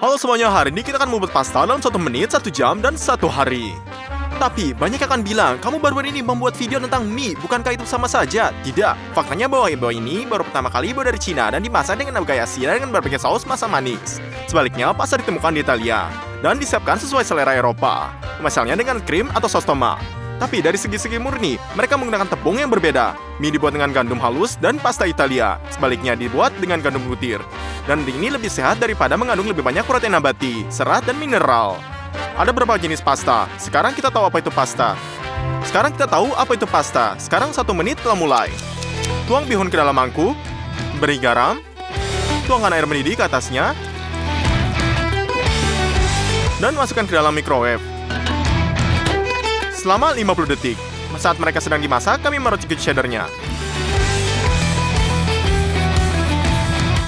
Halo semuanya, hari ini kita akan membuat pasta dalam 1 menit, 1 jam, dan 1 hari. Tapi, banyak akan bilang, kamu baru ini membuat video tentang mie, bukankah itu sama saja? Tidak, faktanya bahwa ini baru pertama kali dibawa dari Cina dan dimasak dengan berbagai Asia dengan berbagai saus masam manis. Sebaliknya, pasta ditemukan di Italia dan disiapkan sesuai selera Eropa, misalnya dengan krim atau saus tomat. Tapi dari segi-segi murni, mereka menggunakan tepung yang berbeda. Mie dibuat dengan gandum halus dan pasta Italia, sebaliknya dibuat dengan gandum butir. Dan ini lebih sehat daripada mengandung lebih banyak protein nabati, serat, dan mineral. Ada beberapa jenis pasta. Sekarang kita tahu apa itu pasta. Sekarang 1 menit telah mulai. Tuang bihun ke dalam mangkuk, beri garam, tuangkan air mendidih ke atasnya, dan masukkan ke dalam microwave selama 50 detik. Saat mereka sedang dimasak, kami meracik cheddarnya.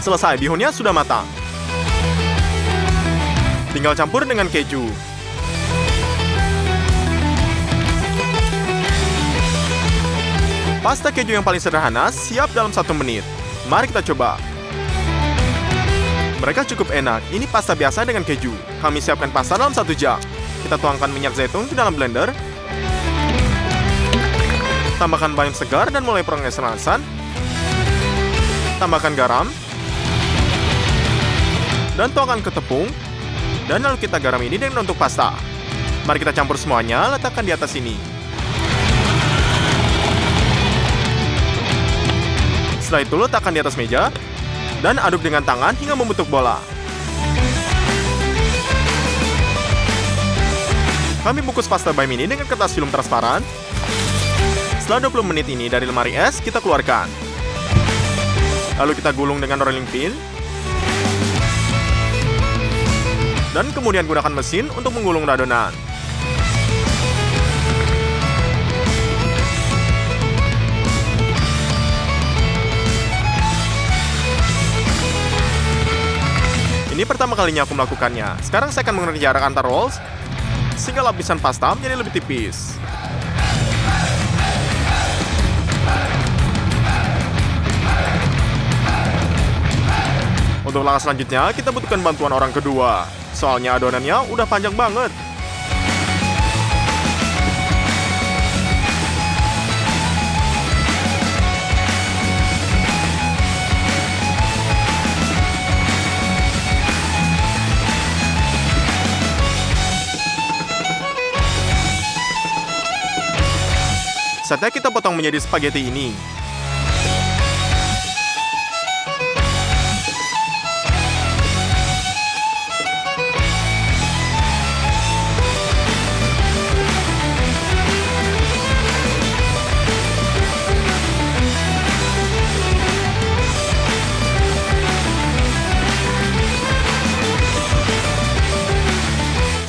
Selesai, bihunnya sudah matang. Tinggal campur dengan keju. Pasta keju yang paling sederhana siap dalam 1 menit. Mari kita coba. Mereka cukup enak. Ini pasta biasa dengan keju. Kami siapkan pasta dalam 1 jam. Kita tuangkan minyak zaitun ke dalam blender. Tambahkan bayam segar dan mulai proses pemanasan. Tambahkan garam. Dan tuangkan ke tepung. Dan lalu kita garam ini dengan untuk pasta. Mari kita campur semuanya, letakkan di atas ini. Setelah itu letakkan di atas meja. Dan aduk dengan tangan hingga membentuk bola. Kami bungkus pasta bayam ini dengan kertas film transparan. Setelah 20 menit ini dari lemari es, kita keluarkan. Lalu kita gulung dengan rolling pin. Dan kemudian gunakan mesin untuk menggulung adonan. Ini pertama kalinya aku melakukannya. Sekarang saya akan mengurangi jarak antar rolls, sehingga lapisan pasta menjadi lebih tipis. Untuk langkah selanjutnya, kita butuhkan bantuan orang kedua. Soalnya adonannya udah panjang banget. Saatnya kita potong menjadi spaghetti ini.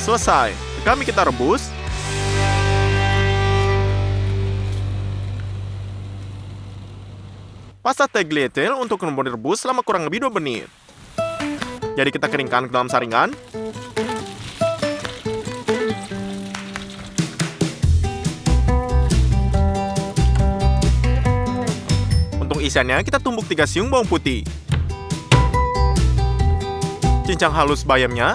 Selesai, kami kita rebus. Pasta tagliatelle untuk kemudian direbus selama kurang lebih 2 menit. Jadi kita keringkan ke dalam saringan. Untuk isiannya kita tumbuk 3 siung bawang putih. Cincang halus bayamnya.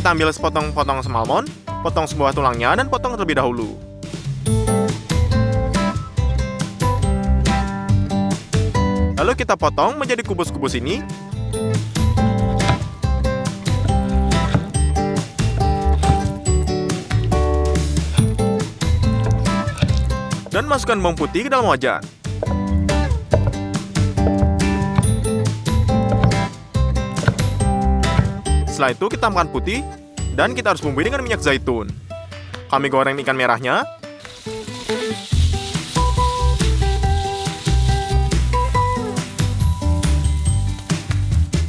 Kita ambil sepotong-potong salmon, potong sebuah tulangnya, dan potong terlebih dahulu. Lalu kita potong menjadi kubus-kubus ini. Dan masukkan bawang putih ke dalam wajan. Setelah itu kita tambahkan putih, dan kita harus bumbui dengan minyak zaitun. Kami goreng ikan merahnya.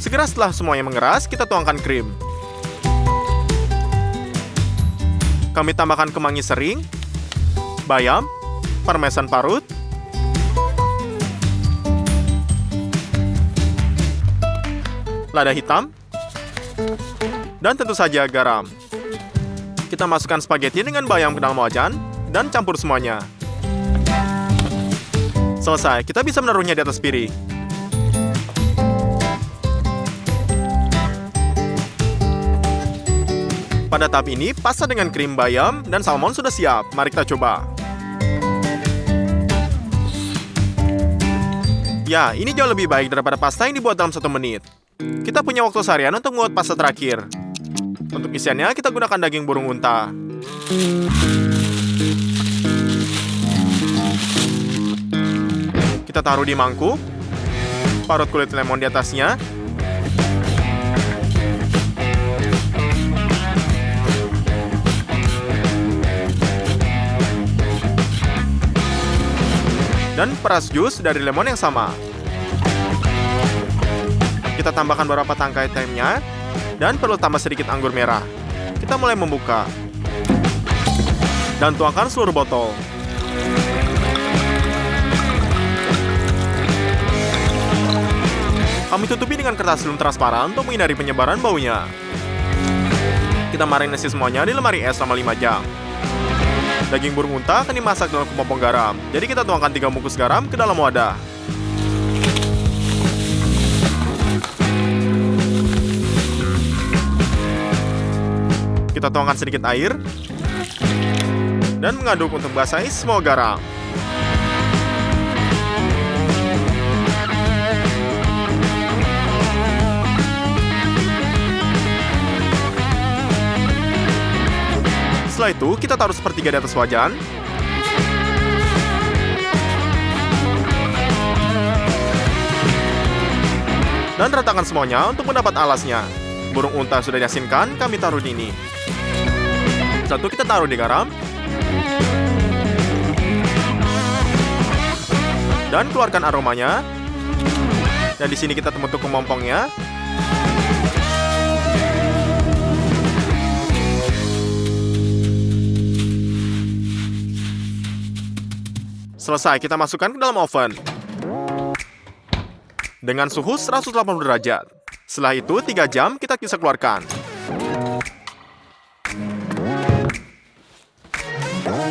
Segera setelah semuanya mengeras, kita tuangkan krim. Kami tambahkan kemangi sering, bayam, parmesan parut, lada hitam, dan tentu saja garam. Kita masukkan spaghetti dengan bayam ke dalam wajan dan campur semuanya. Selesai, kita bisa menaruhnya di atas piring. Pada tahap ini, pasta dengan krim bayam dan salmon sudah siap. Mari kita coba. Ya, ini jauh lebih baik daripada pasta yang dibuat dalam 1 menit. Kita punya waktu seharian untuk membuat pasta terakhir. Untuk isiannya, kita gunakan daging burung unta. Kita taruh di mangkuk. Parut kulit lemon di atasnya. Dan peras jus dari lemon yang sama. Kita tambahkan beberapa tangkai thyme-nya dan perlu tambah sedikit anggur merah. Kita mulai membuka dan tuangkan seluruh botol. Kami tutupi dengan kertas film transparan untuk menghindari penyebaran baunya. Kita marinasi semuanya di lemari es selama 5 jam. Daging burung unta akan dimasak dalam kepompong garam. Jadi kita tuangkan 3 bungkus garam ke dalam wadah. Kita tuangkan sedikit air dan mengaduk untuk basahi semua garam. Setelah itu, kita taruh sepertiga di atas wajan. Dan ratakan semuanya untuk mendapat alasnya. Burung unta sudah diasinkan, kami taruh di ini. Satu kita taruh di garam. Dan keluarkan aromanya. Dan di sini kita bentuk kepompongnya. Selesai, kita masukkan ke dalam oven dengan suhu 180 derajat. Setelah itu, 3 jam kita bisa keluarkan.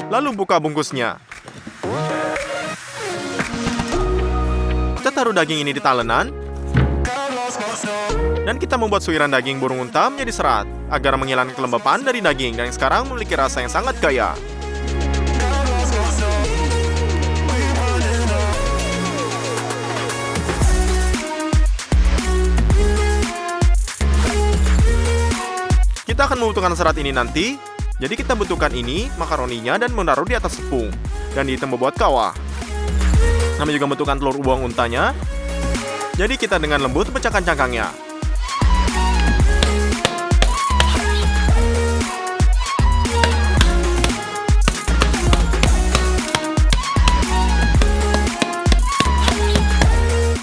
Lalu buka bungkusnya. Kita taruh daging ini di talenan. Dan kita membuat suiran daging burung unta menjadi serat, agar menghilangkan kelembapan dari daging dan yang sekarang memiliki rasa yang sangat kaya. Kita akan membutuhkan serat ini nanti, jadi kita butuhkan ini, makaroninya, dan menaruh di atas tepung. Dan kita membuat kawah. Kami juga membutuhkan telur uang untanya, jadi kita dengan lembut pecahkan cangkangnya.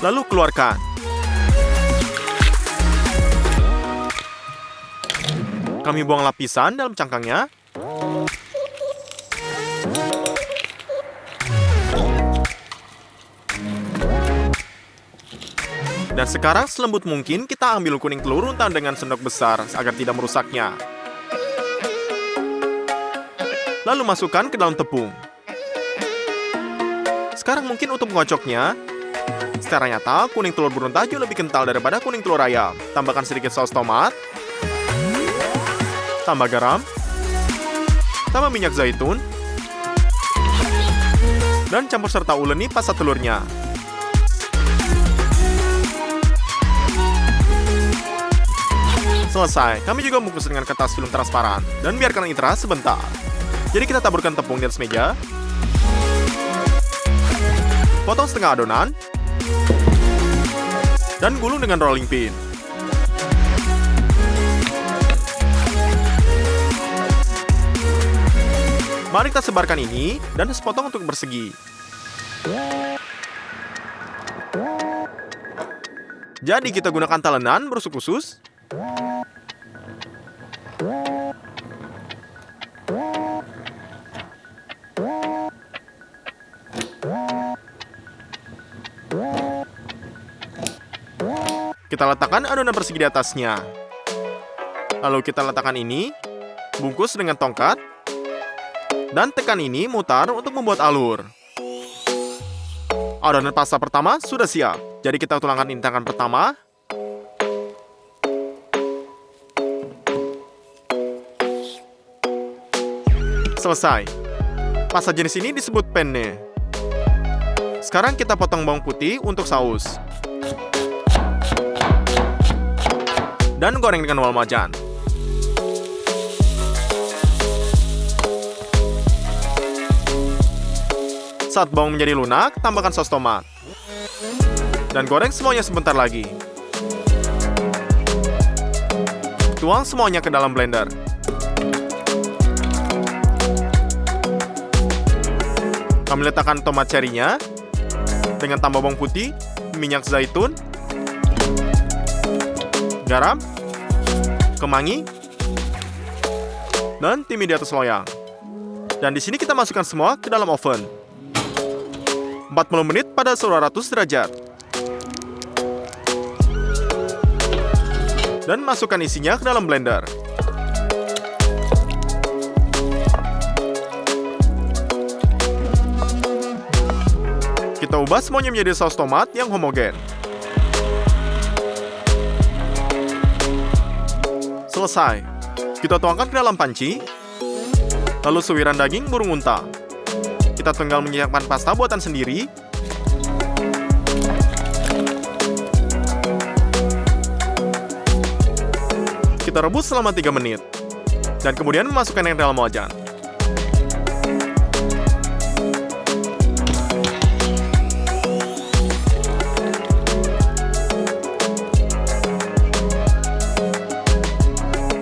Lalu keluarkan. Kami buang lapisan dalam cangkangnya. Dan sekarang selembut mungkin kita ambil kuning telur unta dengan sendok besar agar tidak merusaknya. Lalu masukkan ke dalam tepung. Sekarang mungkin untuk mengocoknya, secara nyata kuning telur burung unta jauh lebih kental daripada kuning telur ayam. Tambahkan sedikit saus tomat. Tambah garam, tambah minyak zaitun, dan campur serta uleni pasta telurnya. Selesai, kami juga bungkus dengan kertas film transparan, dan biarkan intera sebentar. Jadi kita taburkan tepung di atas meja, potong setengah adonan, dan gulung dengan rolling pin. Mari kita sebarkan ini dan sepotong untuk persegi. Jadi kita gunakan talenan berusuk khusus. Kita letakkan adonan persegi di atasnya. Lalu kita letakkan ini, bungkus dengan tongkat, dan tekan ini mutar untuk membuat alur. Adonan pasta pertama sudah siap. Jadi kita tuangkan intakan pertama. Selesai. Pasta jenis ini disebut penne. Sekarang kita potong bawang putih untuk saus. Dan goreng dengan wal majan. Saat bawang menjadi lunak, tambahkan saus tomat. Dan goreng semuanya sebentar lagi. Tuang semuanya ke dalam blender. Kami letakkan tomat cherry-nya dengan tambah bawang putih, minyak zaitun, garam, kemangi, dan timih di atas loyang. Dan di sini kita masukkan semua ke dalam oven. 40 menit pada suhu 200 derajat. Dan masukkan isinya ke dalam blender. Kita ubah semuanya menjadi saus tomat yang homogen. Selesai. Kita tuangkan ke dalam panci. Lalu suiran daging burung unta. Kita tinggal menyiapkan pasta buatan sendiri. Kita rebus selama 3 menit. Dan kemudian memasukkan yang dalam wajan.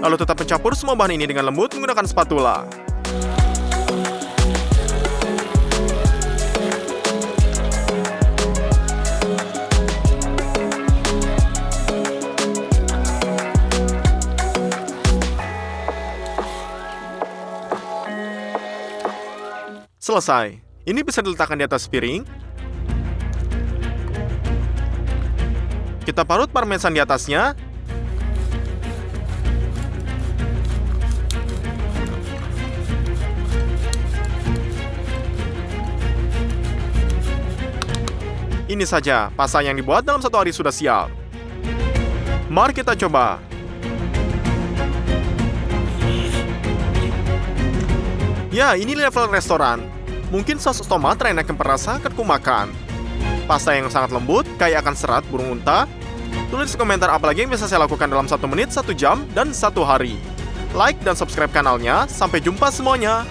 Lalu tetap mencampur semua bahan ini dengan lembut menggunakan spatula. Selesai. Ini bisa diletakkan di atas piring. Kita parut parmesan di atasnya. Ini saja, pasta yang dibuat dalam 1 hari sudah siap. Mari kita coba. Ya, ini level restoran. Mungkin saus tomat terenak yang pernah saat ku makan. Pasta yang sangat lembut, kaya akan serat burung unta. Tulis di komentar apa lagi yang bisa saya lakukan dalam 1 menit, 1 jam, dan 1 hari. Like dan subscribe kanalnya. Sampai jumpa semuanya.